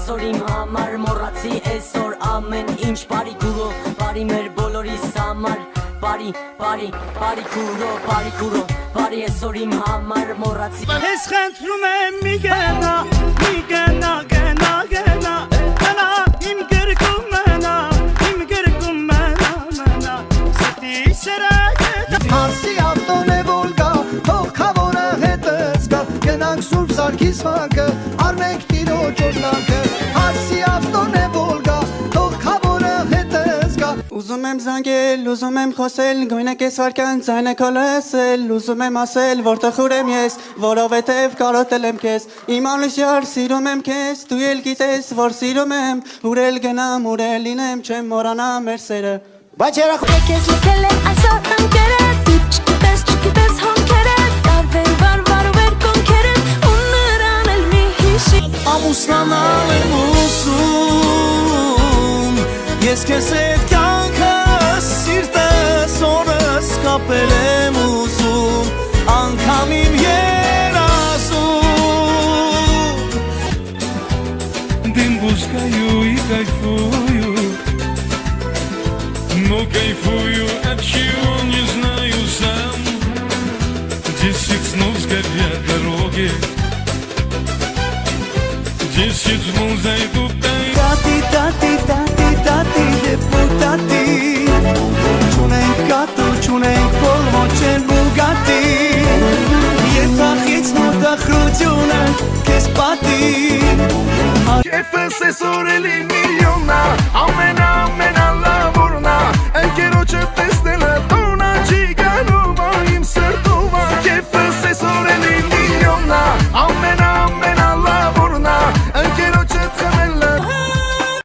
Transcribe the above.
Այսօր իմ համար մոռացի այսօր ամեն ինչ բարի գուրո բարի մեր բոլորիս համար բարի քուրո բարի այսօր իմ համար մոռացի Ես խնդրում եմ մի գնա իմ գրկում մնա Սետի սերակը Հարսի ավտոն է Վոլգա թող քավորը հետս գա Գնանք Սուրբ Սարգիս վանքը արմենք տիրոջ օրհնանքը Հարսի ավտոն է Վոլգա թող քավորը հետս գա Ուզում եմ զանգել, ուզում եմ խոսել, գույնը կեսվարկան ձայնը քո լսել Ուզում եմ ասել, որտեղ ուրեմ ես, որովհետև կարոտել եմ քեզ Իմ անլուսյար սիրում եմ քեզ, դու էլ գիտես, որ սիրում եմ Ուրել գնամ, ուրել լինեմ, չեմ մոռանա մեր սերը Բայց երախ Եկես լքել է այսօր ընկերը Դու չգիտես հոնքերը Տարվեր վար ու վեր կոնքերը Ու նրան էլ մի հիշի Ամուսնանալ եմ ուսում Ես քեզ հետ կյանքս սիրտս օրս կապել եմ ուզում Անգամ իմ երազում Дым пускаю и кайфую Но кайфую от чего не знаю сам 10 снов сгорят дороги 10 снов зайдут Տատի դեպուտատի Չունենք կատու, չունենք կոլմո չեն բուգատի Եվ թախից նոտախրությունը կեզ պատի Կեվս այսօր էլի միլիոննա Ամենա լավորնա Ընկերոջը պես